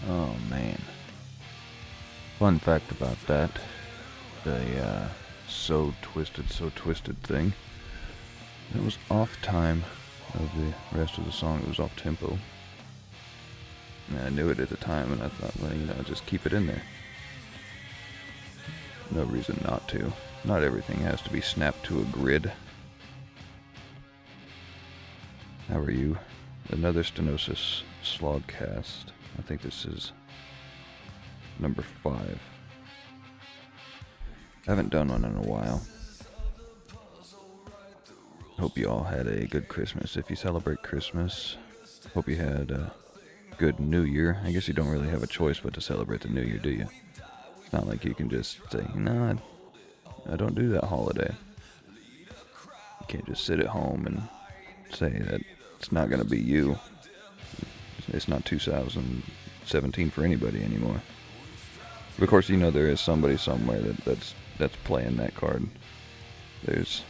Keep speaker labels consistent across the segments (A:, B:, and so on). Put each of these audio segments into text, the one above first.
A: Oh man. Fun fact about that. The so twisted thing. It was off time of the rest of the song. It was off tempo. And I knew it at the time, and I thought, well, just keep it in there. No reason not to. Not everything has to be snapped to a grid. How are you? Another Stenosis SlogCast. I think this is number 5. I haven't done one in a while. Hope you all had a good Christmas. If you celebrate Christmas, hope you had a good New Year. I guess you don't really have a choice but to celebrate the New Year, do you? It's not like you can just say, no, I don't do that holiday. You can't just sit at home and say that it's not going to be you. It's not 2017 for anybody anymore. But of course, there is somebody somewhere that's playing that card. There's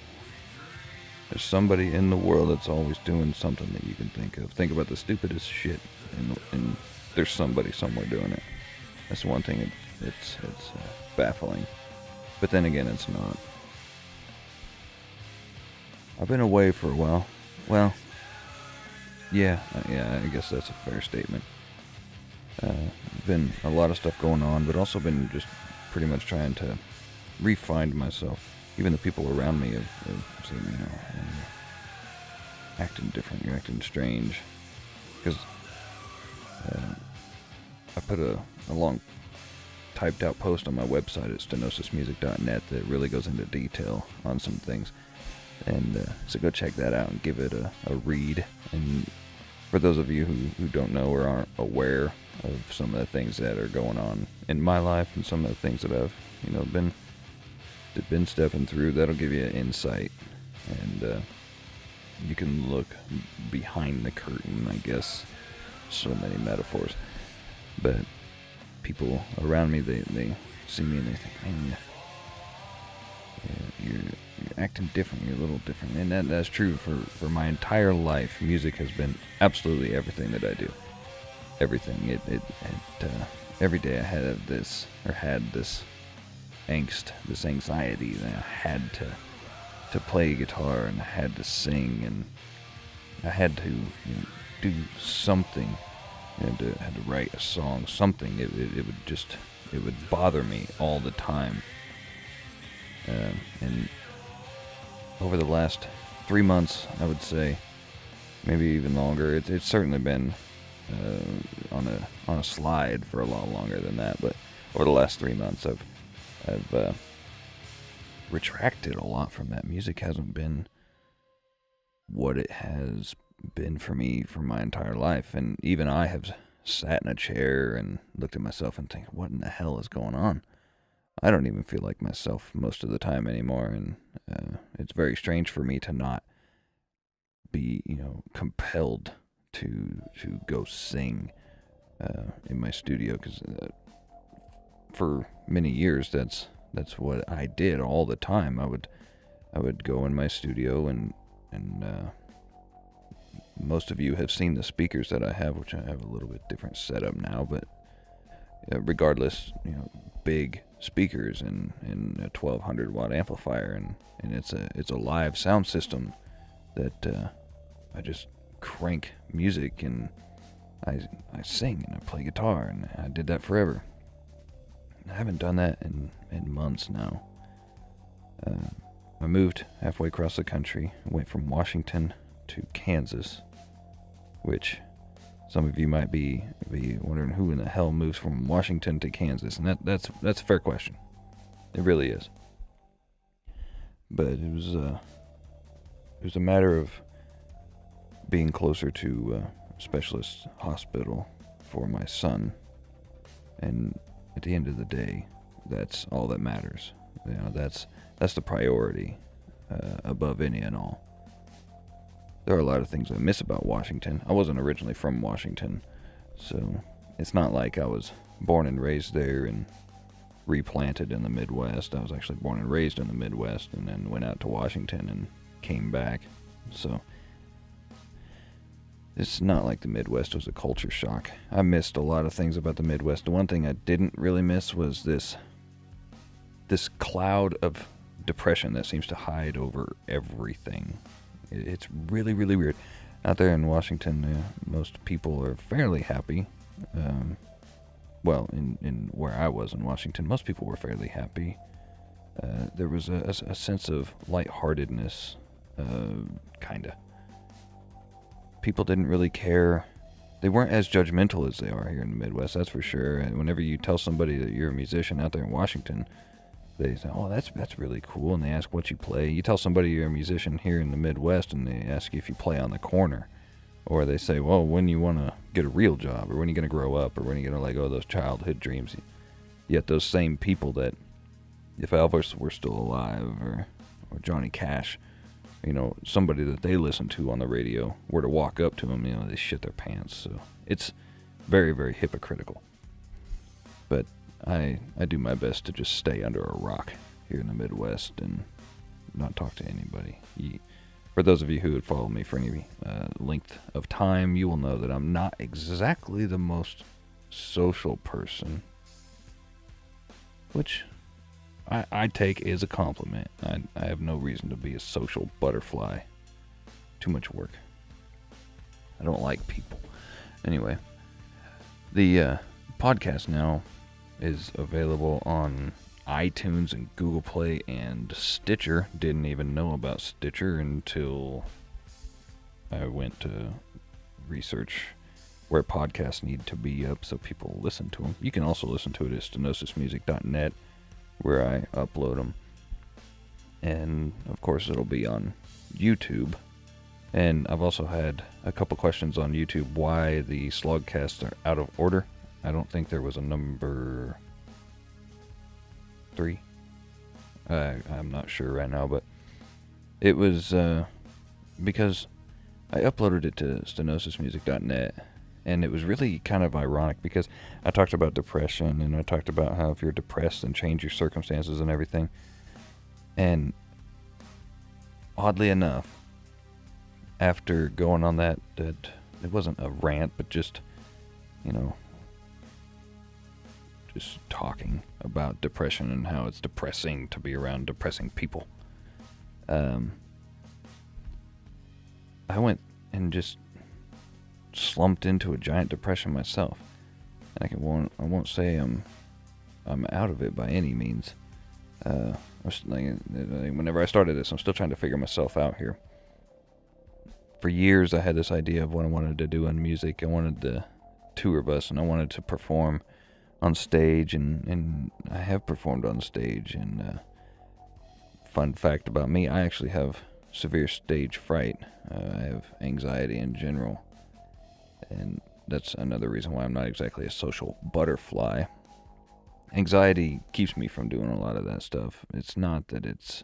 A: somebody in the world that's always doing something that you can think of. Think about the stupidest shit, and there's somebody somewhere doing it. That's one thing. It's baffling. But then again, it's not. I've been away for a while. Well, yeah, I guess that's a fair statement. Been a lot of stuff going on, but also been just pretty much trying to re-find myself. Even the people around me have seen me, acting different. You're acting strange. Because I put a long typed out post on my website at stenosismusic.net that really goes into detail on some things. And so go check that out and give it a read. And for those of you who don't know or aren't aware of some of the things that are going on in my life and some of the things that I've been stepping through, that'll give you an insight. And you can look behind the curtain, I guess. So many metaphors. But people around me, they see me and they think, man, you're acting different, you're a little different. And that's true for my entire life. Music has been absolutely everything that I do. Everything. Every day I had this angst, this anxiety that I had to play guitar, and I had to sing, and I had to do something. I had to write a song, something. It would bother me all the time. And over the last 3 months, I would say, maybe even longer, it's certainly been on a slide for a lot longer than that. But over the last 3 months, I've retracted a lot from that. Music hasn't been what it has been for me for my entire life, and even I have sat in a chair and looked at myself and think, what in the hell is going on? I don't even feel like myself most of the time anymore, and it's very strange for me to not be compelled to go sing in my studio, because for many years that's what I did all the time. I would go in my studio and most of you have seen the speakers that I have, which I have a little bit different setup now, but regardless, big speakers and a 1200 watt amplifier, and it's a live sound system that I just crank music, and I sing and I play guitar, and I did that forever. I haven't done that in months now. I moved halfway across the country. I went from Washington to Kansas, which some of you might be wondering who in the hell moves from Washington to Kansas, and that's a fair question. It really is. But it was a matter of being closer to a specialist hospital for my son, and at the end of the day, that's all that matters. That's the priority above any and all. There are a lot of things I miss about Washington. I wasn't originally from Washington, so it's not like I was born and raised there and replanted in the Midwest. I was actually born and raised in the Midwest and then went out to Washington and came back. So it's not like the Midwest was a culture shock. I missed a lot of things about the Midwest. The one thing I didn't really miss was this cloud of depression that seems to hide over everything. It's really, really weird. Out there in Washington, most people are fairly happy. Well, in where I was in Washington, most people were fairly happy. There was a sense of lightheartedness, kinda. People didn't really care. They weren't as judgmental as they are here in the Midwest, that's for sure. And whenever you tell somebody that you're a musician out there in Washington, they say, "Oh, that's really cool," and they ask what you play. You tell somebody you're a musician here in the Midwest, and they ask you if you play on the corner. Or they say, well, when you want to get a real job, or when you're going to grow up, or when you're going to let go of those childhood dreams. Yet those same people that, if Elvis were still alive, or Johnny Cash, somebody that they listen to on the radio were to walk up to them, they shit their pants. So it's very, very hypocritical. But I do my best to just stay under a rock here in the Midwest and not talk to anybody. For those of you who would follow me for any length of time, you will know that I'm not exactly the most social person, which I take as a compliment. I have no reason to be a social butterfly. Too much work. I don't like people. Anyway, the podcast now is available on iTunes and Google Play and Stitcher. Didn't even know about Stitcher until I went to research where podcasts need to be up so people listen to them. You can also listen to it at stenosismusic.net, where I upload them. And of course it'll be on YouTube. And I've also had a couple questions on YouTube why the SlogCasts are out of order. I don't think there was a number 3. I'm not sure right now, but it was because I uploaded it to stenosismusic.net, and it was really kind of ironic because I talked about depression, and I talked about how if you're depressed, then change your circumstances and everything. And oddly enough, after going on that it wasn't a rant, but just talking about depression and how it's depressing to be around depressing people. I went and just slumped into a giant depression myself. And I won't say I'm out of it by any means. Whenever I started this, I'm still trying to figure myself out here. For years, I had this idea of what I wanted to do in music. I wanted to tour bus, and I wanted to perform on stage, and I have performed on stage. And fun fact about me, I actually have severe stage fright. I have anxiety in general, and that's another reason why I'm not exactly a social butterfly. Anxiety keeps me from doing a lot of that stuff. It's not that it's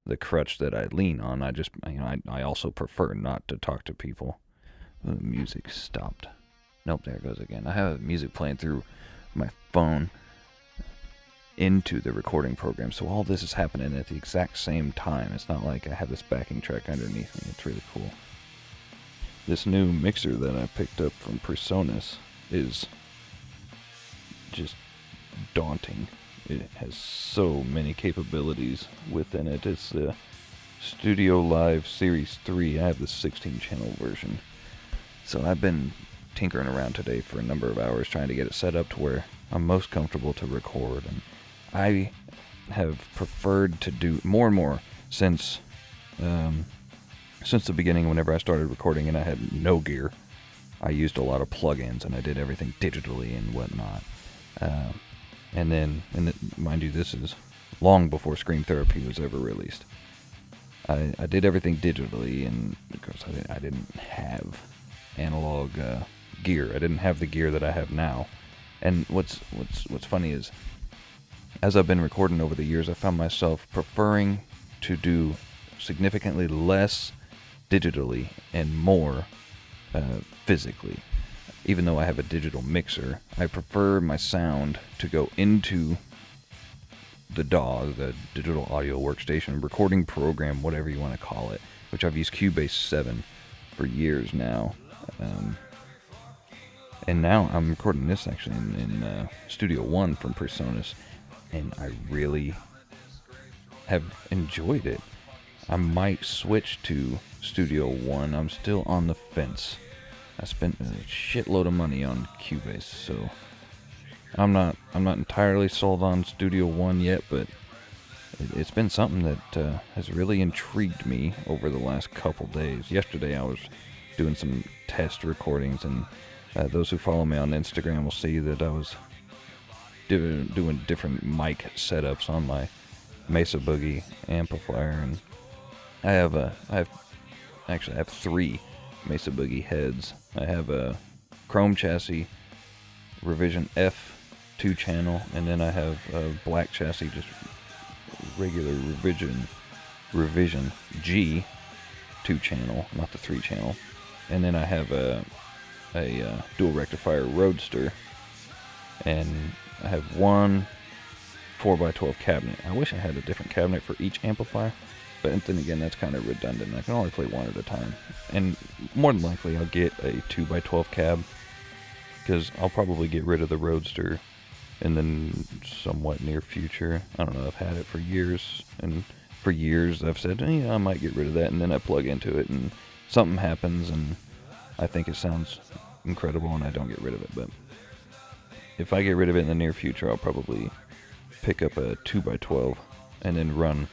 A: the crutch that I lean on. I just, I also prefer not to talk to people. The music stopped. Nope, there it goes again. I have music playing through my phone into the recording program, so all this is happening at the exact same time. It's not like I have this backing track underneath me. It's really cool. This new mixer that I picked up from Stenosis is just daunting. It has so many capabilities within it. It's the Studio Live Series 3. I have the 16-channel version. So I've been tinkering around today for a number of hours trying to get it set up to where I'm most comfortable to record. And I have preferred to do more and more since the beginning. Whenever I started recording and I had no gear, I used a lot of plugins and I did everything digitally and whatnot. Mind you, this is long before Scream Therapy was ever released. I did everything digitally, and because I didn't have analog gear. I didn't have the gear that I have now. And what's funny is, as I've been recording over the years, I found myself preferring to do significantly less digitally and more physically. Even though I have a digital mixer, I prefer my sound to go into the DAW, the digital audio workstation, recording program, whatever you want to call it, which I've used Cubase 7 for years now. And now I'm recording this actually in Studio One from Stenosis, and I really have enjoyed it. I might switch to Studio One. I'm still on the fence. I spent a shitload of money on Cubase, so I'm not entirely sold on Studio One yet, but it's been something that has really intrigued me over the last couple days. Yesterday I was doing some test recordings, and those who follow me on Instagram will see that I was doing different mic setups on my Mesa Boogie amplifier, and I have 3 Mesa Boogie heads. I have a Chrome chassis, Revision F 2-channel, and then I have a black chassis, just regular Revision G 2-channel, not the 3-channel. And then I have a dual rectifier Roadster, and I have one 4x12 cabinet. I wish I had a different cabinet for each amplifier, but then again, that's kind of redundant. I can only play one at a time. And more than likely, I'll get a 2x12 cab, because I'll probably get rid of the Roadster in the somewhat near future. I don't know, I've had it for years, and for years I've said, I might get rid of that, and then I plug into it, and something happens, and I think it sounds incredible, and I don't get rid of it. But if I get rid of it in the near future, I'll probably pick up a 2x12, and then run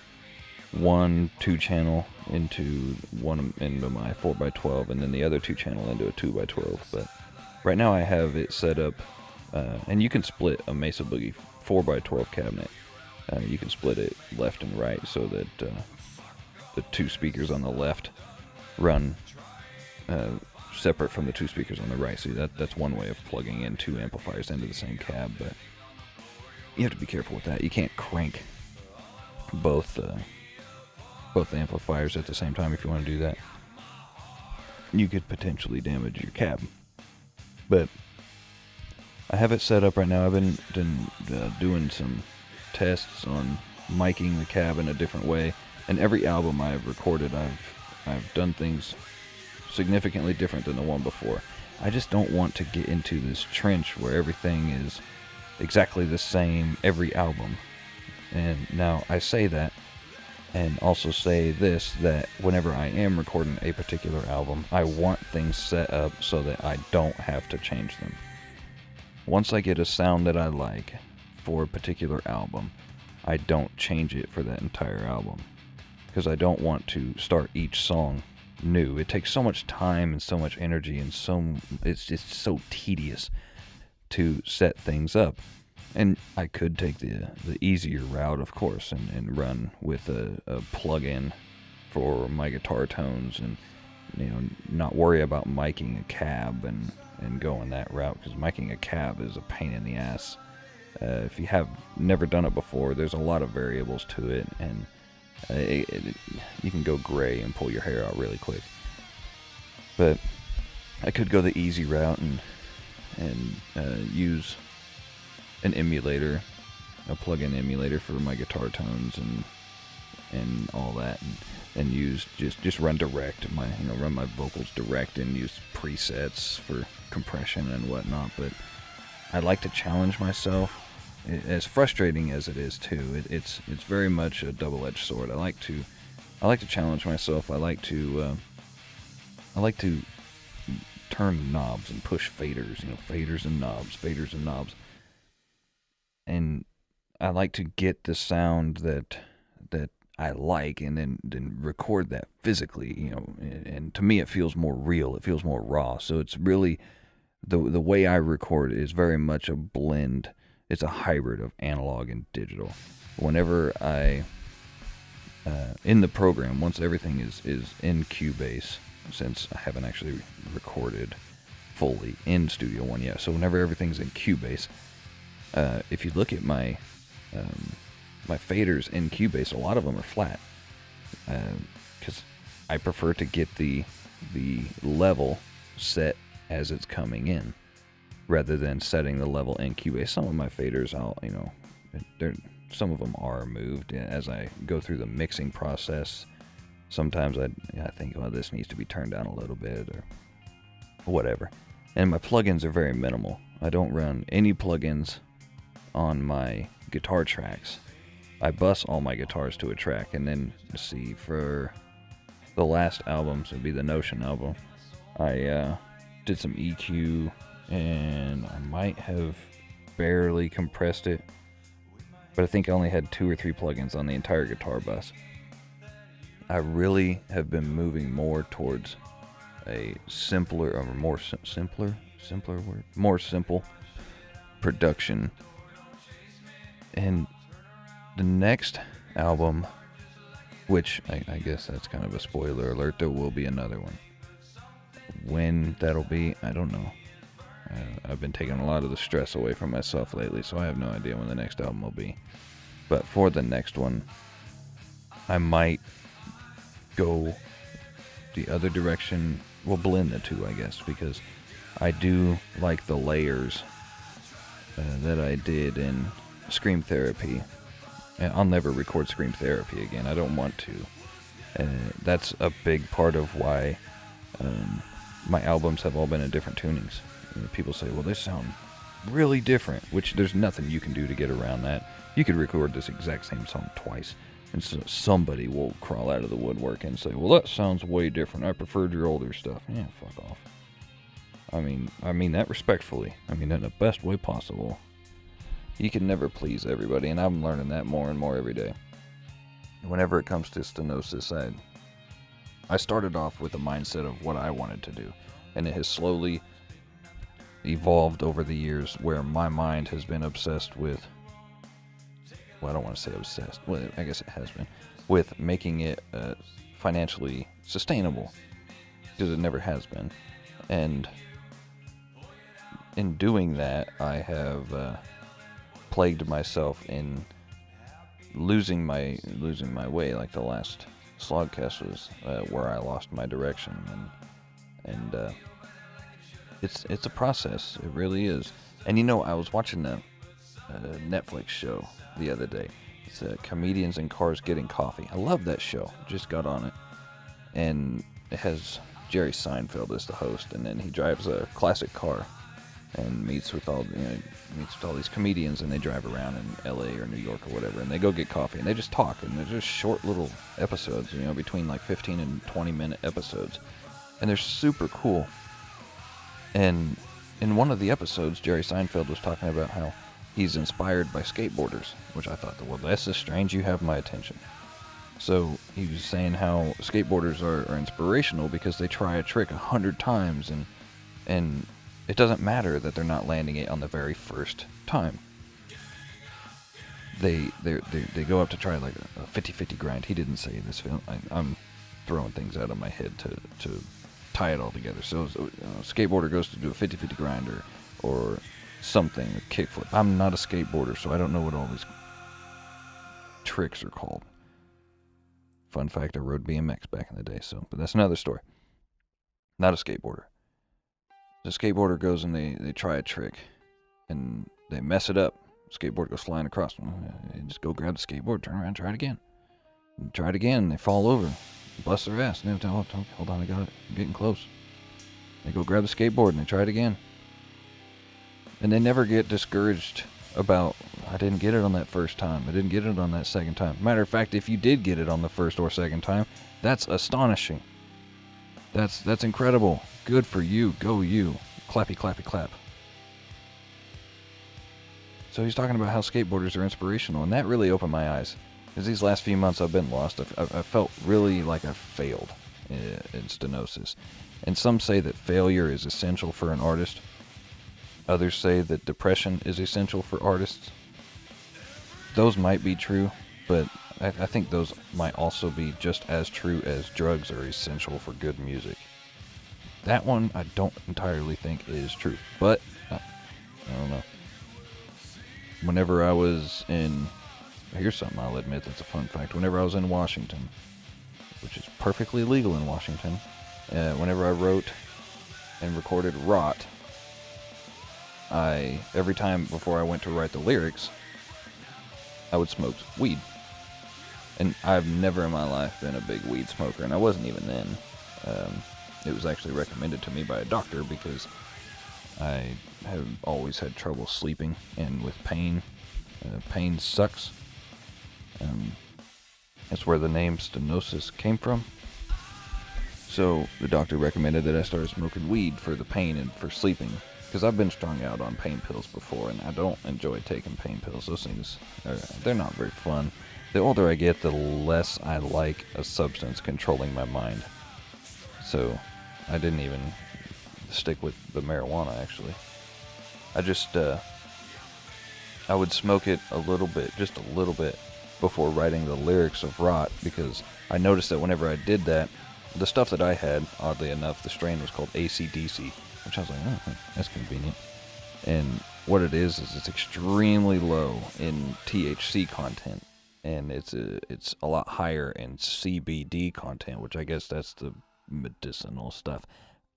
A: one 2-channel into my 4x12, and then the other 2-channel into a 2x12. But right now I have it set up, and you can split a Mesa Boogie 4x12 cabinet. You can split it left and right so that the 2 speakers on the left run separate from the 2 speakers on the right. So that's one way of plugging in 2 amplifiers into the same cab, but you have to be careful with that. You can't crank both amplifiers at the same time if you want to do that. You could potentially damage your cab. But I have it set up right now. I've been doing some tests on miking the cab in a different way, and every album I've recorded, I've done things significantly different than the one before. I just don't want to get into this trench where everything is exactly the same every album. And now I say that, and also say this, that whenever I am recording a particular album, I want things set up so that I don't have to change them. Once I get a sound that I like for a particular album, I don't change it for that entire album, because I don't want to start each song new. It takes so much time and so much energy, and it's just so tedious to set things up. And I could take the easier route, of course, and run with a plug-in for my guitar tones, and not worry about miking a cab and going that route, because miking a cab is a pain in the ass. If you have never done it before, there's a lot of variables to it, and you can go gray and pull your hair out really quick. But I could go the easy route and use an emulator, a plug-in emulator for my guitar tones and all that, and use just run direct, run my vocals direct, and use presets for compression and whatnot. But I like to challenge myself. As frustrating as it is too, it's very much a double-edged sword. I like to challenge myself. I like to turn knobs and push faders, faders and knobs. And I like to get the sound that I like, and then record that physically, and to me it feels more real, it feels more raw. So it's really, the way I record is very much a blend. It's a hybrid of analog and digital. Whenever I, in the program, once everything is in Cubase, since I haven't actually recorded fully in Studio One yet, so whenever everything's in Cubase, if you look at my faders in Cubase, a lot of them are flat, because I prefer to get the level set as it's coming in, rather than setting the level in Cubase. Some of my faders, some of them are moved as I go through the mixing process. Sometimes I think, this needs to be turned down a little bit, or whatever. And my plugins are very minimal. I don't run any plugins on my guitar tracks. I bus all my guitars to a track, and then, let's see, for the last album, so it'd be the Notion album, I did some EQ, and I might have barely compressed it, but I think I only had 2 or 3 plugins on the entire guitar bus. I really have been moving more towards a simpler, or more simple production. And the next album, which I guess that's kind of a spoiler alert, there will be another one. When that'll be, I don't know. I've been taking a lot of the stress away from myself lately, so I have no idea when the next album will be. But for the next one, I might go the other direction. We'll blend the two, I guess, because I do like the layers that I did in Scream Therapy. And I'll never record Scream Therapy again. I don't want to. That's a big part of why my albums have all been in different tunings. People say, well, they sound really different, which there's nothing you can do to get around that. You could record this exact same song twice, and so somebody will crawl out of the woodwork and say, well, that sounds way different. I preferred your older stuff. Yeah, fuck off. I mean that respectfully. I mean that in the best way possible. You can never please everybody, and I'm learning that more and more every day. Whenever it comes to Stenosis, I started off with a mindset of what I wanted to do, and it has slowly evolved over the years where my mind has been obsessed with, well, I don't want to say obsessed, well, I guess it has been, with making it financially sustainable, because it never has been. And in doing that, I have plagued myself in losing my way. Like the last SlogCast was where I lost my direction, and it's a process. It really is. And I was watching a Netflix show the other day. It's Comedians in Cars Getting Coffee. I love that show. Just got on it, and it has Jerry Seinfeld as the host, and then he drives a classic car and meets with all these comedians, and they drive around in LA or New York or whatever, and they go get coffee, and they just talk, and they're just short little episodes, between like 15 and 20 minute episodes, and they're super cool. And in one of the episodes, Jerry Seinfeld was talking about how he's inspired by skateboarders, which I thought, well, that's just strange. You have my attention. So he was saying how skateboarders are inspirational because they try a trick 100 times, and it doesn't matter that they're not landing it on the very first time. They go up to try like a 50-50 grind. He didn't say this film. I'm throwing things out of my head to tie it all together. So a skateboarder goes to do a 50-50 grind or something, a kickflip. I'm not a skateboarder, so I don't know what all these tricks are called. Fun fact, I rode BMX back in the day, but that's another story. Not a skateboarder. The skateboarder goes and they try a trick, and they mess it up. Skateboard goes flying across. They just go grab the skateboard, turn around, try it again. And try it again, they fall over, bust their ass. And they hold on, I got it. I'm getting close. They go grab the skateboard and they try it again. And they never get discouraged about, I didn't get it on that first time. I didn't get it on that second time. Matter of fact, if you did get it on the first or second time, that's astonishing. That's incredible. Good for you. Go you. Clappy, clappy, clap. So he's talking about how skateboarders are inspirational, and that really opened my eyes. Because these last few months I've been lost. I felt really like I failed in Stenosis. And some say that failure is essential for an artist. Others say that depression is essential for artists. Those might be true, but I think those might also be just as true as drugs are essential for good music. That one I don't entirely think is true, but I don't know. Whenever I was in, here's something I'll admit that's a fun fact. Whenever I was in Washington, which is perfectly legal in Washington, whenever I wrote and recorded Rot, every time before I went to write the lyrics, I would smoke weed. And I've never in my life been a big weed smoker, and I wasn't even then. it was actually recommended to me by a doctor because I have always had trouble sleeping, and with pain, pain sucks. That's where the name Stenosis came from. So the doctor recommended that I start smoking weed for the pain and for sleeping, because I've been strung out on pain pills before, and I don't enjoy taking pain pills. Those things, they're not very fun. The older I get, the less I like a substance controlling my mind. So I didn't even stick with the marijuana, actually. I would smoke it a little bit, just a little bit, before writing the lyrics of Rot, because I noticed that whenever I did that, the stuff that I had, oddly enough, the strain was called AC/DC, which I was like, oh, that's convenient. And what it is it's extremely low in THC content, and it's a lot higher in CBD content, which I guess that's the medicinal stuff.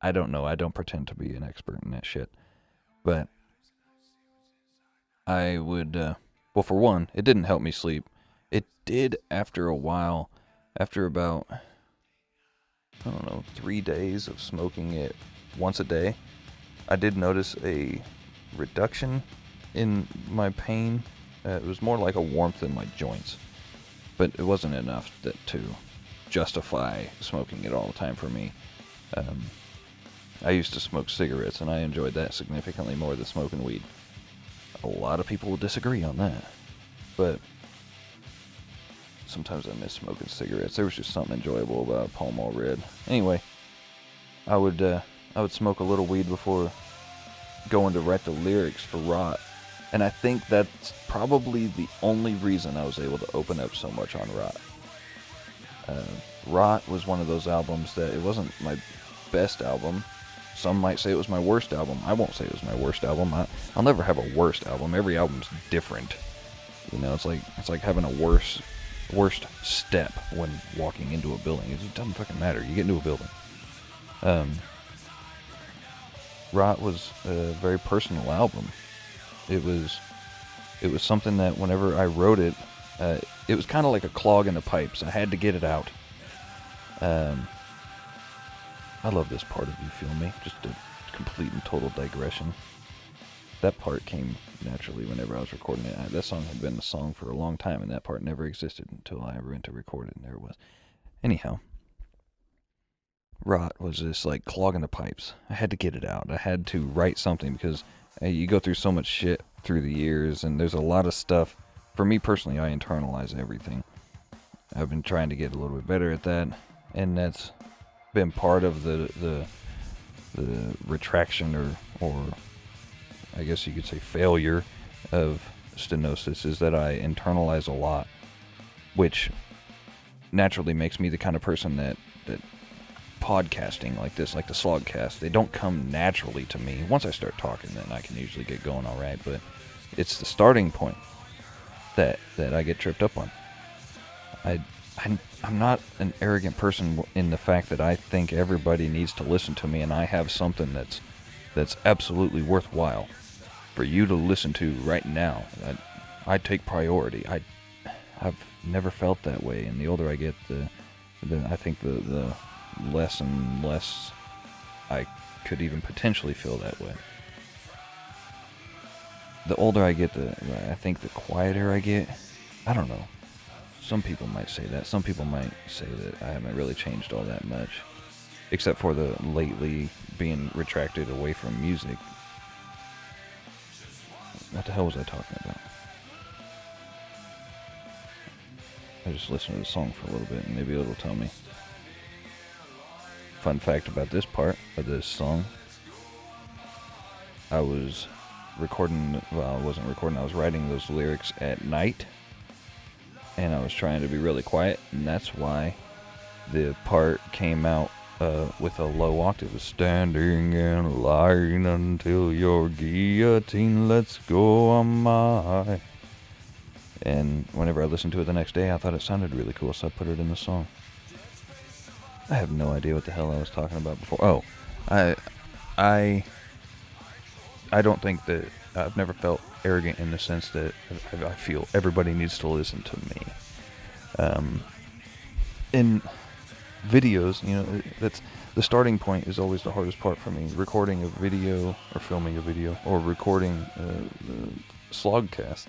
A: I don't know. I don't pretend to be an expert in that shit. But I would, well, for one, it didn't help me sleep. It did after a while, after about, I don't know, 3 days of smoking it once a day. I did notice a reduction in my pain. It was more like a warmth in my joints, but it wasn't enough to justify smoking it all the time for me. I used to smoke cigarettes, and I enjoyed that significantly more than smoking weed. A lot of people will disagree on that, but sometimes I miss smoking cigarettes. There was just something enjoyable about Pall Mall Red. Anyway, I would smoke a little weed before going to write the lyrics for Rot, and I think that's probably the only reason I was able to open up so much on Rot. Rot was one of those albums that it wasn't my best album. Some might say it was my worst album. I won't say it was my worst album. I'll never have a worst album. Every album's different. You know, it's like having a worst step when walking into a building. It just doesn't fucking matter. You get into a building. Rot was a very personal album. It was something that whenever I wrote it, it was kind of like a clog in the pipes. I had to get it out. I love this part of You Feel Me. Just a complete and total digression. That part came naturally whenever I was recording it. That song had been a song for a long time, and that part never existed until I ever went to record it, and there it was. Anyhow, Rot was just like clogging the pipes. I had to get it out. I had to write something because you go through so much shit through the years, and there's a lot of stuff. For me personally, I internalize everything. I've been trying to get a little bit better at that, and that's been part of the retraction or I guess you could say failure of Stenosis, is that I internalize a lot, which naturally makes me the kind of person that podcasting like this, like the SlogCast, they don't come naturally to me. Once I start talking, then I can usually get going all right, but it's the starting point that I get tripped up on. I'm not an arrogant person in the fact that I think everybody needs to listen to me, and I have something that's absolutely worthwhile for you to listen to right now. I take priority. I've never felt that way, and the older I get, I think the less and less I could even potentially feel that way. The older I get, I think the quieter I get. I don't know. Some people might say that. Some people might say that I haven't really changed all that much, except for the lately being retracted away from music. What the hell was I talking about? I just listened to the song for a little bit, and maybe it'll tell me. Fun fact about this part of this song. I was recording, well, I wasn't recording, I was writing those lyrics at night, and I was trying to be really quiet, and that's why the part came out with a low octave. Was standing in line until your guillotine lets go on my. And whenever I listened to it the next day, I thought it sounded really cool, so I put it in the song. I have no idea what the hell I was talking about before. Oh, I don't think that I've never felt arrogant in the sense that I feel everybody needs to listen to me. And videos, that's the starting point is always the hardest part for me. Recording a video or filming a video or recording a SlogCast.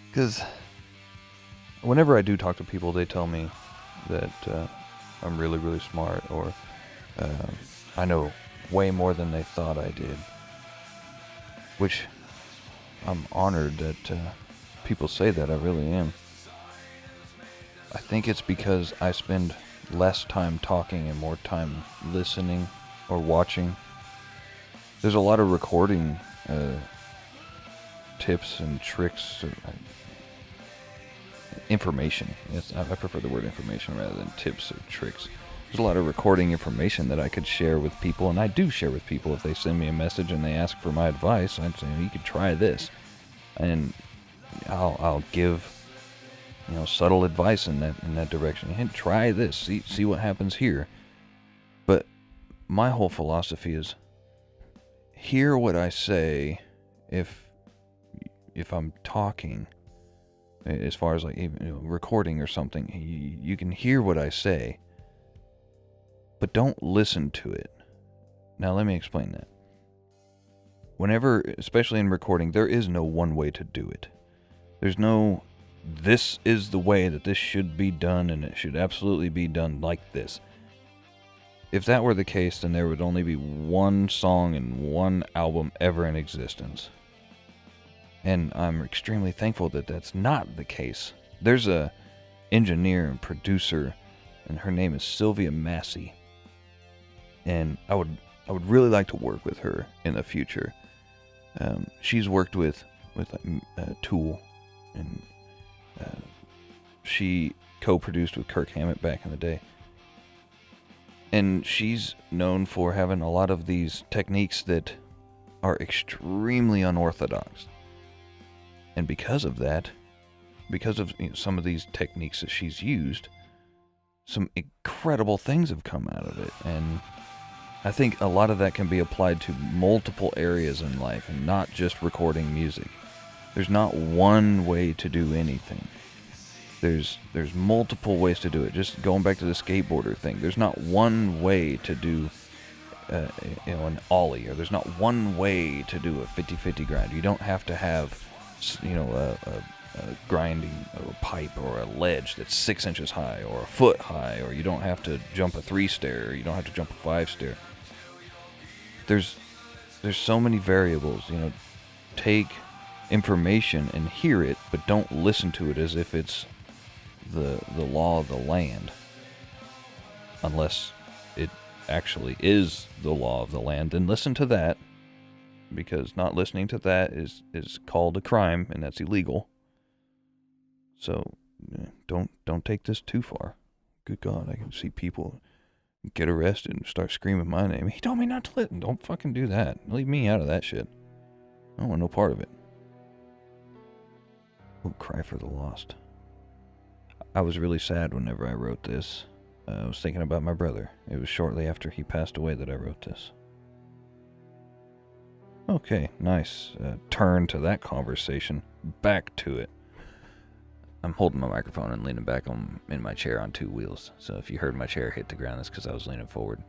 A: Because whenever I do talk to people, they tell me that I'm really, really smart, or I know way more than they thought I did. Which I'm honored that people say that. I really am. I think it's because I spend less time talking and more time listening or watching. There's a lot of recording tips and tricks, information. Yes, I prefer the word information rather than tips or tricks. There's a lot of recording information that I could share with people, and I do share with people. If they send me a message and they ask for my advice, I'd say, you could try this, and I'll give subtle advice in that direction. Hey, try this, see what happens here. But my whole philosophy is hear what I say. If I'm talking, as far as like even, recording or something, you can hear what I say, but don't listen to it. Now let me explain that. Whenever, especially in recording, there is no one way to do it. There's no, this is the way that this should be done, and it should absolutely be done like this. If that were the case, then there would only be one song and one album ever in existence. And I'm extremely thankful that that's not the case. There's a engineer and producer, and her name is Sylvia Massey. And I would really like to work with her in the future. She's worked with Tool, and she co-produced with Kirk Hammett back in the day. And she's known for having a lot of these techniques that are extremely unorthodox. And because of that, because of some of these techniques that she's used, some incredible things have come out of it. And I think a lot of that can be applied to multiple areas in life, and not just recording music. There's not one way to do anything. There's multiple ways to do it. Just going back to the skateboarder thing, there's not one way to do an ollie, or there's not one way to do a 50-50 grind. You don't have to have a grinding a pipe or a ledge that's 6 inches high or a foot high, or you don't have to jump a 3-stair, or you don't have to jump a 5-stair. There's so many variables. Take information and hear it, but don't listen to it as if it's the law of the land, unless it actually is the law of the land. Then listen to that, because not listening to that is called a crime, and that's illegal. So don't take this too far. Good God, I can see people get arrested and start screaming my name. He told me not to listen. Don't fucking do that. Leave me out of that shit. I don't want no part of it. Oh, cry for the lost. I was really sad whenever I wrote this. I was thinking about my brother. It was shortly after he passed away that I wrote this. Okay, nice turn to that conversation. Back to it. I'm holding my microphone and leaning back in my chair on 2 wheels. So if you heard my chair hit the ground, that's because I was leaning forward.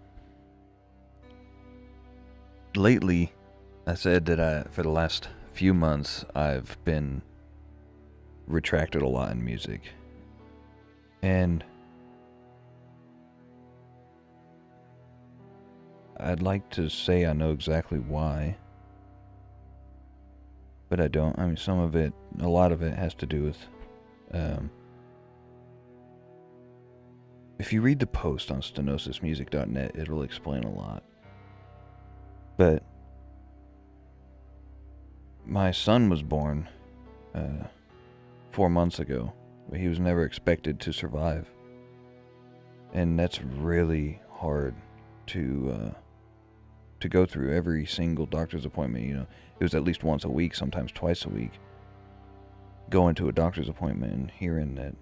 A: Lately, I said that for the last few months, I've been retracted a lot in music. And I'd like to say I know exactly why, but I don't. I mean, a lot of it has to do with, if you read the post on stenosismusic.net, it'll explain a lot. But my son was born 4 months ago, but he was never expected to survive. And that's really hard to go through. Every single doctor's appointment, it was at least once a week, sometimes twice a week, going to a doctor's appointment and hearing that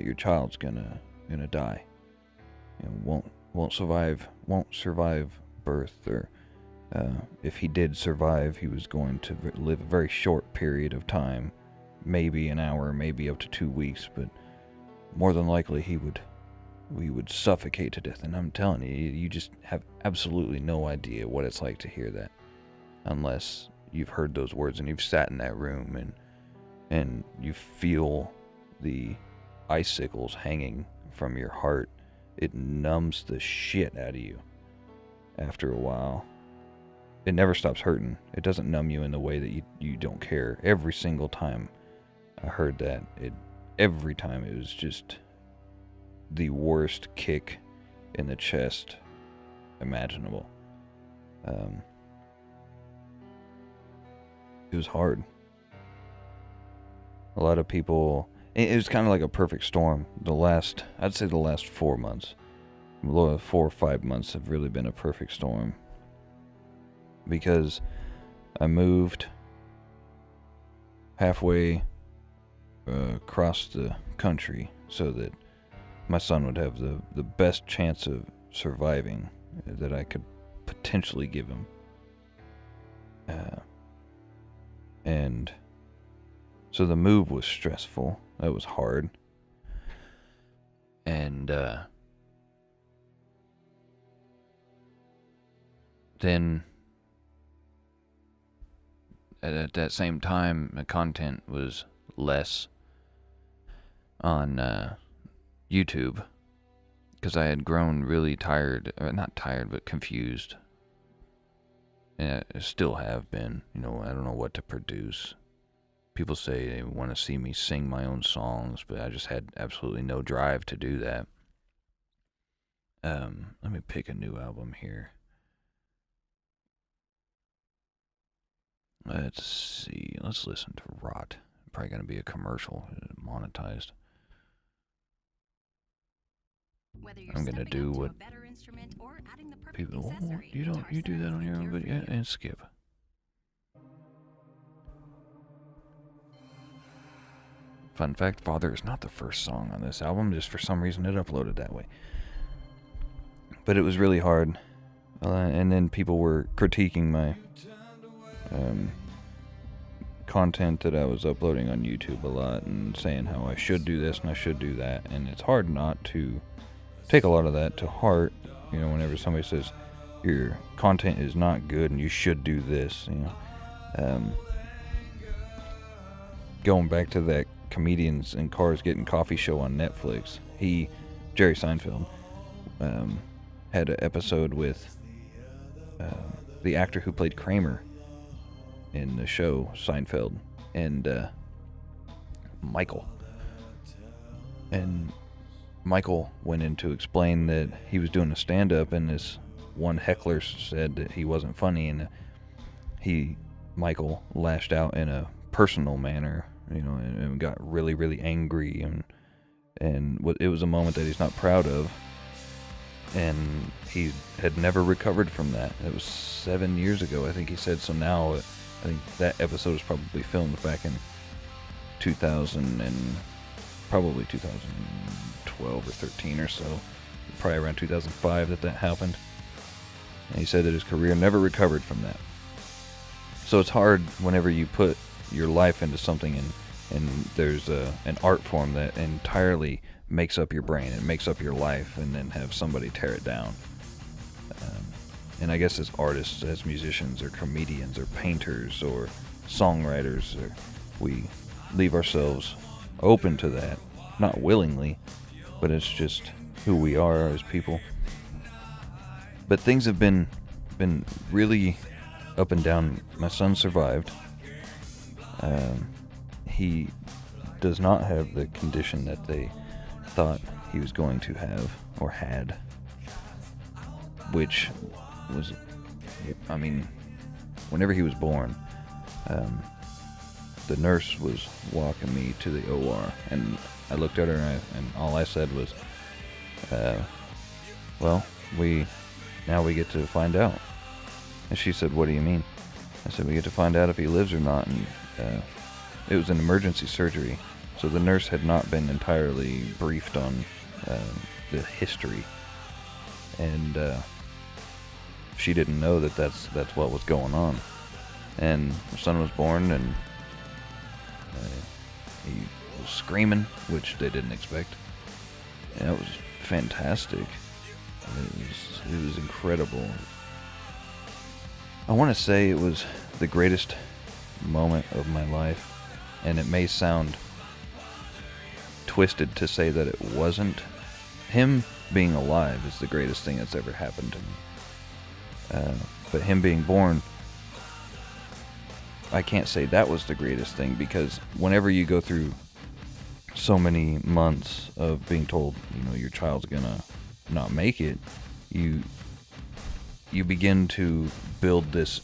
A: your child's gonna die, won't survive birth, or if he did survive, he was going to live a very short period of time, maybe an hour, maybe up to 2 weeks, but more than likely he would we would suffocate to death. And I'm telling you, you just have absolutely no idea what it's like to hear that, unless you've heard those words and you've sat in that room and you feel the icicles hanging from your heart. It numbs the shit out of you after a while. It never stops hurting. It doesn't numb you in the way that you don't care. Every single time I heard that, every time it was just the worst kick in the chest imaginable. It was hard. A lot of people, it was kind of like a perfect storm. I'd say the last 4 months, 4 or 5 months have really been a perfect storm. Because I moved halfway across the country so that my son would have the best chance of surviving that I could potentially give him. And so the move was stressful. That was hard. And then at that same time, the content was less on YouTube, because I had grown really tired, or not tired, but confused. And I still have been. I don't know what to produce. People say they want to see me sing my own songs, but I just had absolutely no drive to do that. Let me pick a new album here. Let's see. Let's listen to Rot. Probably going to be a commercial, monetized. I'm going to do what people, you do that on your own video, and skip. Fun fact, Father is not the first song on this album, just for some reason it uploaded that way. But it was really hard. And then people were critiquing my content that I was uploading on YouTube a lot, and saying how I should do this and I should do that. And it's hard not to take a lot of that to heart, whenever somebody says your content is not good and you should do this, going back to that Comedians in Cars Getting Coffee show on Netflix, Jerry Seinfeld, had an episode with the actor who played Kramer in the show Seinfeld, and Michael. And Michael went in to explain that he was doing a stand-up, and this one heckler said that he wasn't funny, and Michael lashed out in a personal manner, and got really, really angry, and it was a moment that he's not proud of, and he had never recovered from that. It was 7 years ago, I think he said. So now, I think that episode was probably filmed back in 2012 or 13 or so, probably around 2005 that happened. And he said that his career never recovered from that. So it's hard whenever you put your life into something, and there's an art form that entirely makes up your brain and makes up your life, and then have somebody tear it down. And I guess as artists, as musicians, or comedians, or painters, or songwriters, we leave ourselves open to that, not willingly, but it's just who we are as people. But things have been really up and down. My son survived. He does not have the condition that they thought he was going to have, or had, which was, whenever he was born, the nurse was walking me to the OR, and I looked at her, and all I said was, well, we get to find out. And she said, what do you mean? I said, we get to find out if he lives or not. And it was an emergency surgery, so the nurse had not been entirely briefed on the history, and she didn't know that's what was going on. And my son was born, and he was screaming, which they didn't expect. And it was fantastic. It was incredible. I want to say it was the greatest moment of my life, and it may sound twisted to say that it wasn't. Him being alive is the greatest thing that's ever happened to me. But him being born, I can't say that was the greatest thing, because whenever you go through so many months of being told, your child's gonna not make it, you begin to build this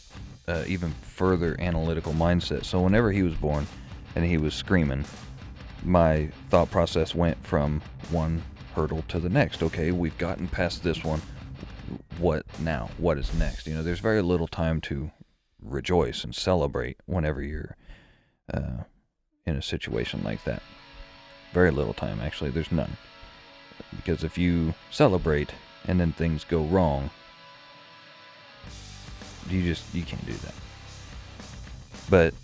A: even further analytical mindset. So whenever he was born and he was screaming, my thought process went from one hurdle to the next. Okay, we've gotten past this one. What now? What is next? There's very little time to rejoice and celebrate whenever you're in a situation like that. Very little time, actually. There's none. Because if you celebrate and then things go wrong, you can't do that. But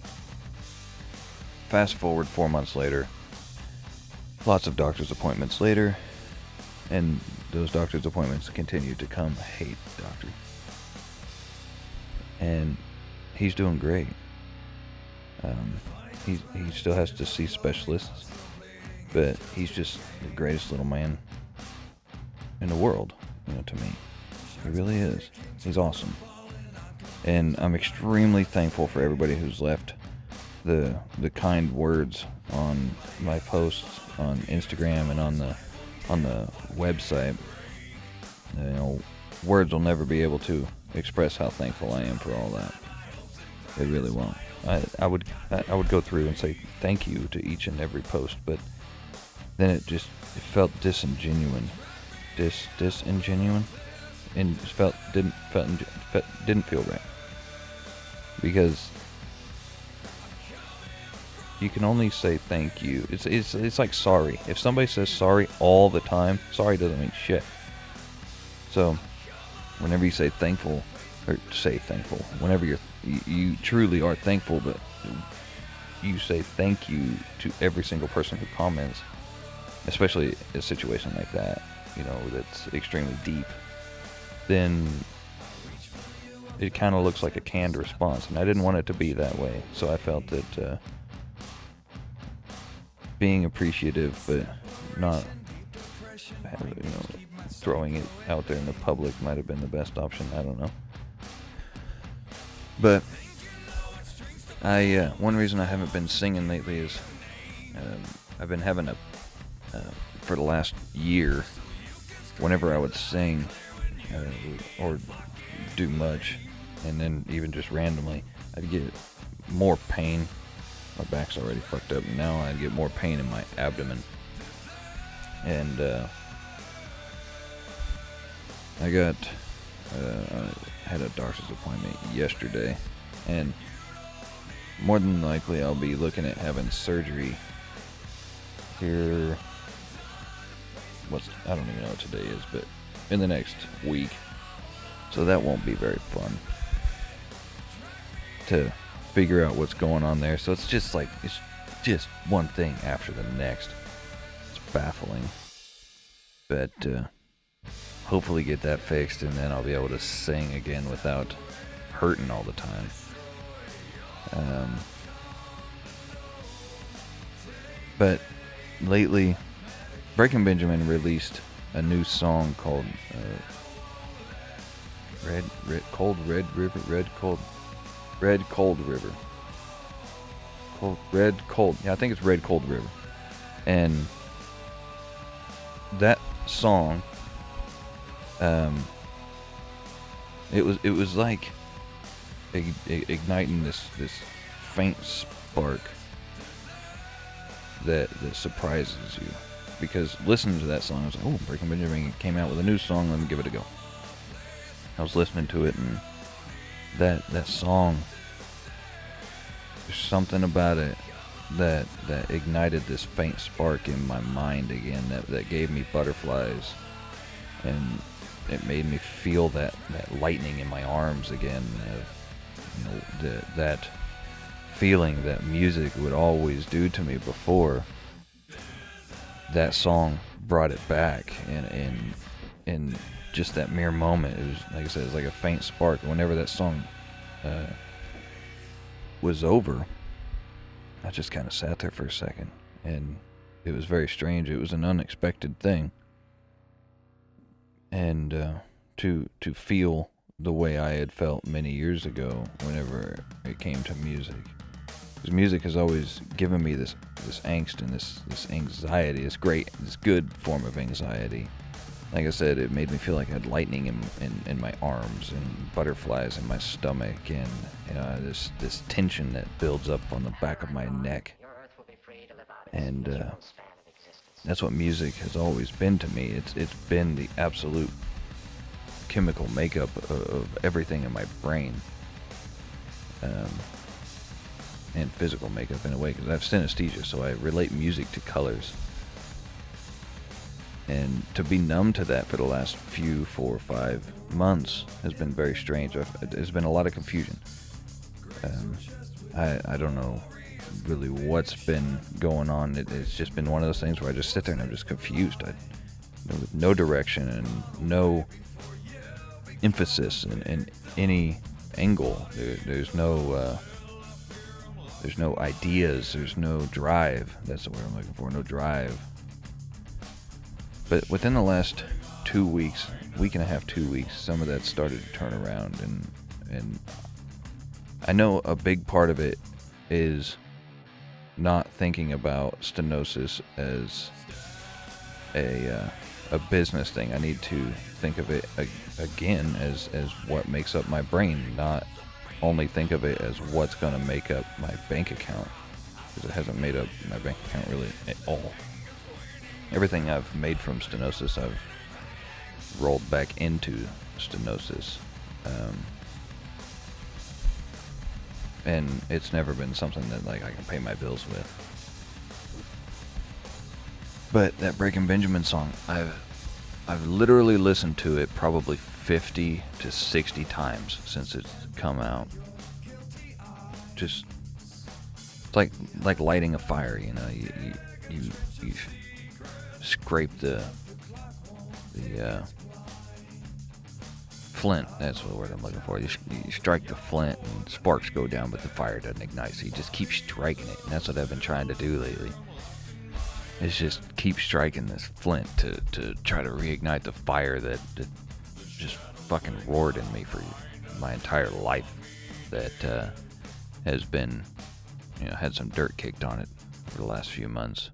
A: fast forward 4 months later, lots of doctor's appointments later, and those doctor's appointments continue to come. I hate doctors. And he's doing great. He still has to see specialists, but he's just the greatest little man in the world, to me. He really is. He's awesome. And I'm extremely thankful for everybody who's left the kind words on my posts on Instagram and on the website. Words will never be able to express how thankful I am for all that. They really won't. I would go through and say thank you to each and every post, but then it felt disingenuine, and didn't feel right, because you can only say thank you. It's like sorry. If somebody says sorry all the time, sorry doesn't mean shit. So whenever you say thankful, whenever you truly are thankful, but you say thank you to every single person who comments, especially a situation like that, that's extremely deep, then it kind of looks like a canned response, and I didn't want it to be that way. So I felt that being appreciative, but not, throwing it out there in the public might have been the best option. I don't know. But one reason I haven't been singing lately is I've been having for the last year, whenever I would sing or do much, and then even just randomly, I'd get more pain. My back's already fucked up, and now I'd get more pain in my abdomen. And I had a doctor's appointment yesterday, and more than likely I'll be looking at having surgery here. I don't even know what today is, but in the next week. So that won't be very fun to figure out what's going on there. So it's just one thing after the next. It's baffling. But hopefully get that fixed, and then I'll be able to sing again without hurting all the time. But lately, Breaking Benjamin released a new song called Red Cold River. Yeah, I think it's Red Cold River. And that song, it was like igniting this faint spark that surprises you. Because listening to that song, I was like, oh, Breaking Benjamin came out with a new song, let me give it a go. I was listening to it, and that song, there's something about it that ignited this faint spark in my mind again, that gave me butterflies, and it made me feel that lightning in my arms again, that feeling that music would always do to me before. that song brought it back, and just that mere moment, it was, like I said, it was like a faint spark. Whenever that song was over, I just kind of sat there for a second, and it was very strange. It was an unexpected thing, and to feel the way I had felt many years ago whenever it came to music. Because music has always given me this angst and this anxiety, this good form of anxiety. Like I said, it made me feel like I had lightning in my arms and butterflies in my stomach, and this tension that builds up on the back of my neck. And that's what music has always been to me. It's been the absolute chemical makeup of everything in my brain, and physical makeup in a way, because I have synesthesia, so I relate music to colors. And to be numb to that for the last 4 or 5 months has been very strange. There's been a lot of confusion. I don't know really what's been going on. It's just been one of those things where I just sit there and I'm just confused. With no direction and no emphasis in any angle. There's no ideas. There's no drive. That's the word I'm looking for. No drive. But within the last 2 weeks, week and a half, 2 weeks, some of that started to turn around, and I know a big part of it is not thinking about Stenosis as a business thing. I need to think of it again as what makes up my brain, not only think of it as what's going to make up my bank account, because it hasn't made up my bank account really at all. Everything I've made from Stenosis, I've rolled back into Stenosis. And it's never been something that like I can pay my bills with. But that Breaking Benjamin song, I've literally listened to it probably 50 to 60 times since it's come out. Just it's like lighting a fire, you know. You scrape the flint. That's the word I'm looking for. You strike the flint and sparks go down, but the fire doesn't ignite. So you just keep striking it, and that's what I've been trying to do lately. Is just keep striking this flint to try to reignite the fire that just fucking roared in me for my entire life. That has been, had some dirt kicked on it for the last few months.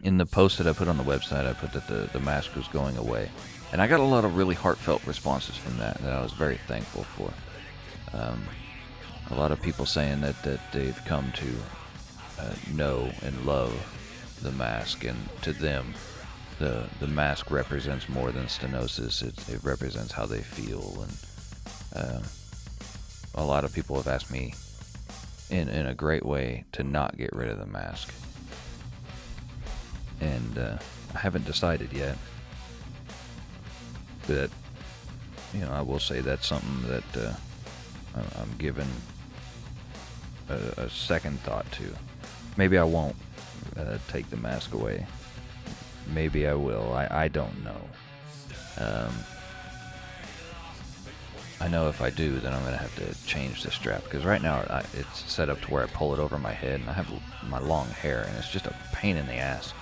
A: In the post that I put on the website, I put that the mask was going away. And I got a lot of really heartfelt responses from that I was very thankful for. A lot of people saying that they've come to know and love the mask, and to them, the mask represents more than Stenosis. It represents how they feel, and a lot of people have asked me in a great way to not get rid of the mask. And I haven't decided yet. But, I will say that's something that I'm giving a second thought to. Maybe I won't take the mask away. Maybe I will. I don't know. I know if I do, then I'm going to have to change the strap. Because right now it's set up to where I pull it over my head, and I have my long hair, and it's just a pain in the ass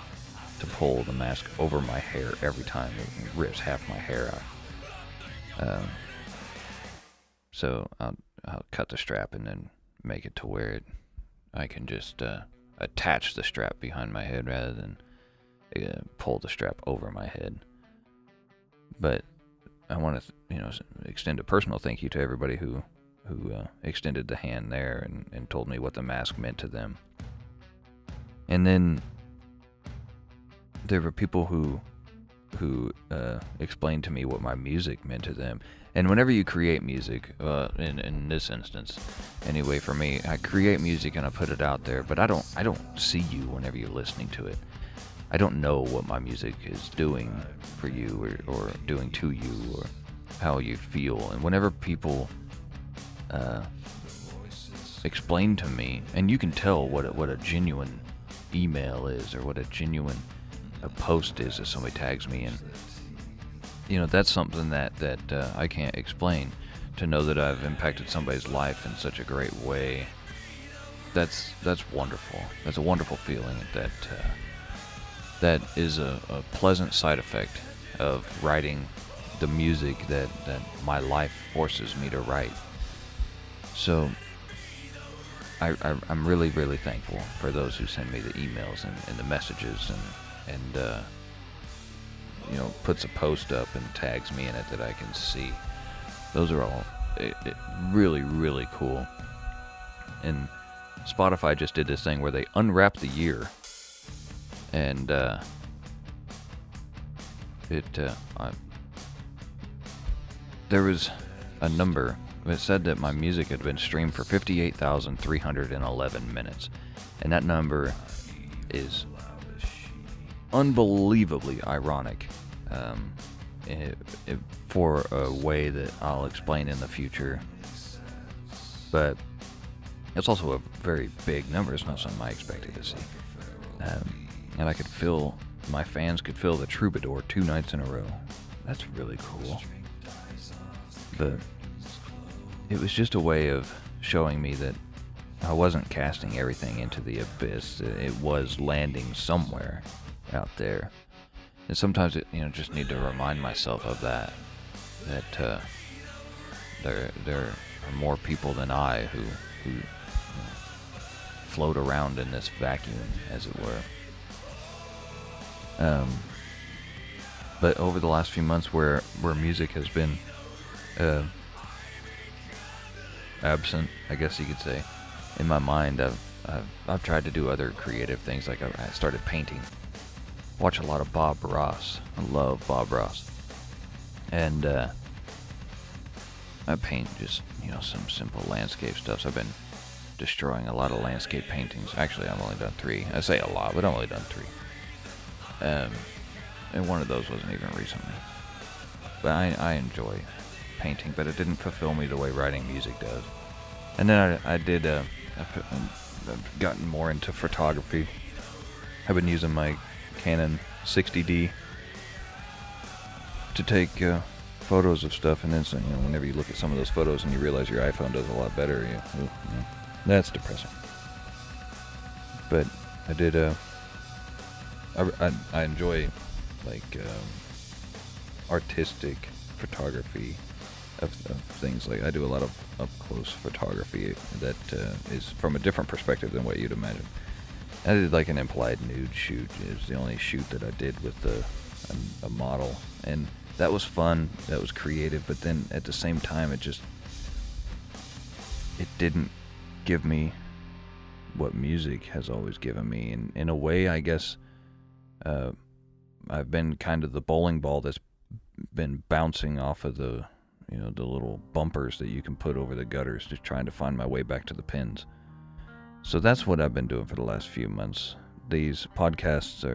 A: to pull the mask over my hair every time. It rips half my hair out. So I'll cut the strap and then make it to where I can just attach the strap behind my head rather than pull the strap over my head. But I want to extend a personal thank you to everybody who extended the hand there and told me what the mask meant to them. And then there were people who explained to me what my music meant to them. And whenever you create music, in this instance, anyway, for me, I create music and I put it out there, but I don't see you whenever you're listening to it. I don't know what my music is doing for you or doing to you or how you feel. And whenever people explain to me, and you can tell what a genuine email is or what a genuine a post is if somebody tags me, and that's something that I can't explain. To know that I've impacted somebody's life in such a great way, that's wonderful. That's a wonderful feeling. That is a pleasant side effect of writing the music that my life forces me to write. So I'm really, really thankful for those who send me the emails and the messages and puts a post up and tags me in it that I can see. Those are all really, really cool. And Spotify just did this thing where they unwrapped the year, and there was a number. It said that my music had been streamed for 58,311 minutes, and that number is unbelievably ironic. For a way that I'll explain in the future, but it's also a very big number. It's not something I expected to see, and my fans could fill the Troubadour 2 nights in a row. That's really cool. But it was just a way of showing me that I wasn't casting everything into the abyss. It was landing somewhere out there. And sometimes just need to remind myself of that there are more people than I who float around in this vacuum, as it were. But over the last few months, where music has been absent, I guess you could say, in my mind, I've tried to do other creative things. Like I started painting. Watch a lot of Bob Ross. I love Bob Ross. And I paint just, some simple landscape stuff. So I've been destroying a lot of landscape paintings. Actually, I've only done 3. I say a lot, but I've only done 3. And one of those wasn't even recently. But I enjoy painting, but it didn't fulfill me the way writing music does. And then I've gotten more into photography. I've been using my Canon 60D to take photos of stuff, and then whenever you look at some of those photos and you realize your iPhone does a lot better, that's depressing. But I did I enjoy artistic photography of things. Like I do a lot of up close photography that is from a different perspective than what you'd imagine. I did like an implied nude shoot. It was the only shoot that I did with a model, and that was fun. That was creative, but then at the same time, it didn't give me what music has always given me. And in a way, I guess I've been kind of the bowling ball that's been bouncing off of the little bumpers that you can put over the gutters, just trying to find my way back to the pins. So that's what I've been doing for the last few months. These podcasts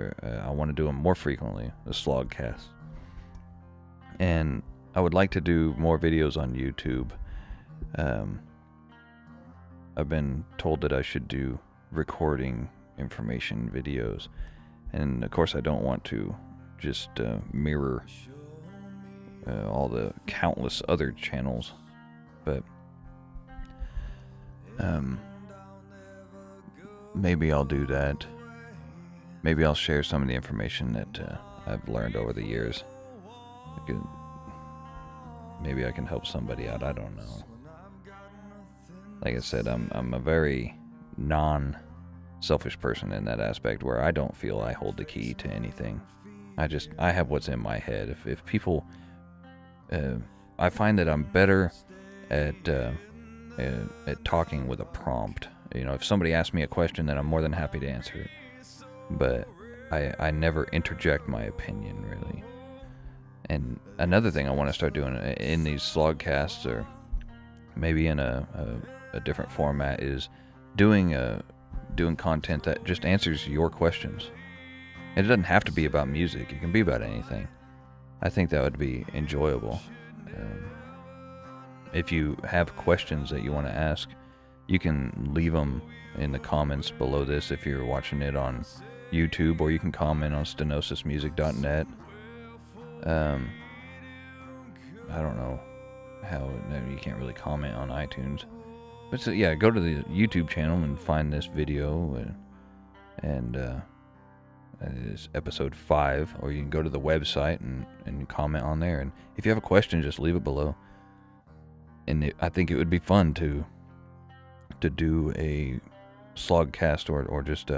A: I want to do them more frequently, the SlogCast. And I would like to do more videos on YouTube. I've been told that I should do recording information videos. And of course I don't want to just mirror all the countless other channels. But maybe I'll do that. Maybe I'll share some of the information that I've learned over the years. Maybe I can help somebody out. I don't know. Like I said, I'm a very non-selfish person in that aspect, where I don't feel I hold the key to anything. I have what's in my head. If people, I find that I'm better at talking with a prompt. If somebody asks me a question, then I'm more than happy to answer it. But I never interject my opinion, really. And another thing I want to start doing in these slogcasts, or maybe in a different format, is doing content that just answers your questions. It doesn't have to be about music. It can be about anything. I think that would be enjoyable. If you have questions that you want to ask, you can leave them in the comments below this if you're watching it on YouTube, or you can comment on stenosismusic.net. I don't know how, you can't really comment on iTunes. But so, yeah, go to the YouTube channel and find this video, and it's episode 5, or you can go to the website and comment on there. And if you have a question, just leave it below. And I think it would be fun to do a SlogCast, or just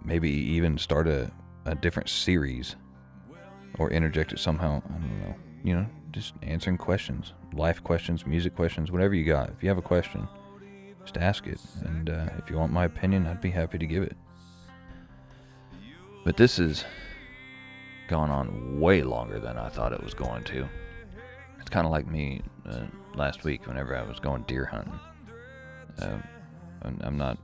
A: maybe even start a different series, or interject it somehow. I don't know. Just answering questions, life questions, music questions, whatever you got. If you have a question, just ask it. And if you want my opinion, I'd be happy to give it. But this has gone on way longer than I thought it was going to. It's kind of like me last week whenever I was going deer hunting. I'm not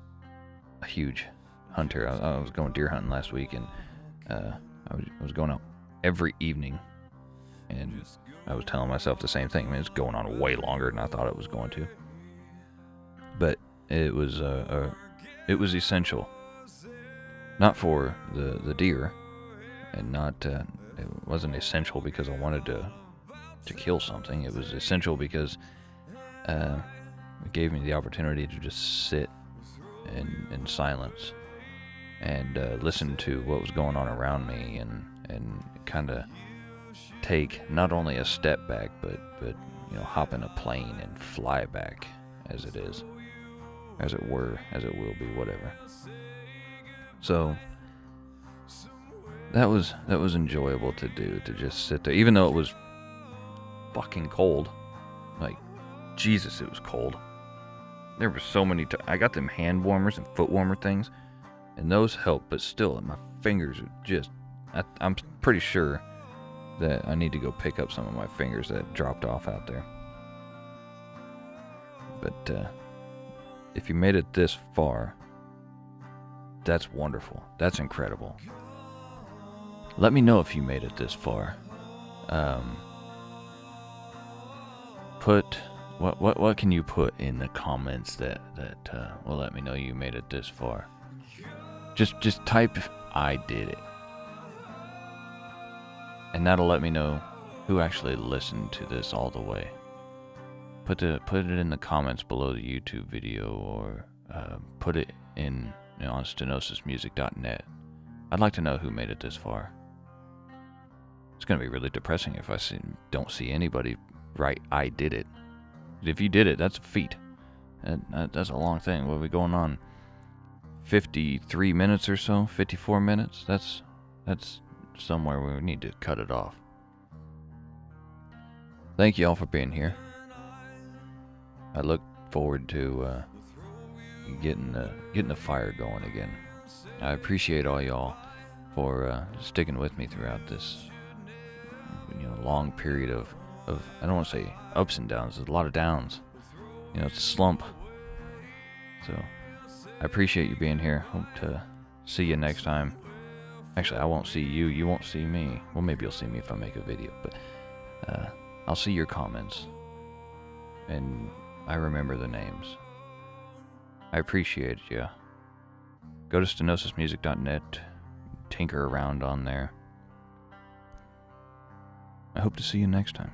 A: a huge hunter. I was going deer hunting last week, and I was going out every evening, and I was telling myself the same thing. I mean, it's going on way longer than I thought it was going to. But it was essential, not for the deer, and not it wasn't essential because I wanted to kill something. It was essential because it gave me the opportunity to just sit in silence and listen to what was going on around me, and kind of take not only a step back, but hop in a plane and fly back, as it is, as it were, as it will be, whatever. So that was enjoyable to do, to just sit there, even though it was fucking cold. Like, Jesus, it was cold. There were so many I got them hand warmers and foot warmer things, and those helped, but still, my fingers are just, I'm pretty sure that I need to go pick up some of my fingers that dropped off out there. But if you made it this far, that's wonderful. That's incredible. Let me know if you made it this far. Put what can you put in the comments that will let me know you made it this far? Just type "I did it," and that'll let me know who actually listened to this all the way. Put it in the comments below the YouTube video, or put it in on stenosismusic.net. I'd like to know who made it this far. It's going to be really depressing if I don't see anybody write "I did it." If you did it, that's a feat. That's a long thing. What are we going on? 53 minutes or so? 54 minutes? That's somewhere where we need to cut it off. Thank you all for being here. I look forward to getting the fire going again. I appreciate all y'all for sticking with me throughout this long period of I don't want to say ups and downs. There's a lot of downs. It's a slump. So I appreciate you being here. Hope to see you next time. Actually, I won't see you. You won't see me. Well, maybe you'll see me if I make a video, but I'll see your comments. And I remember the names. I appreciate you. Go to stenosismusic.net. Tinker around on there. I hope to see you next time.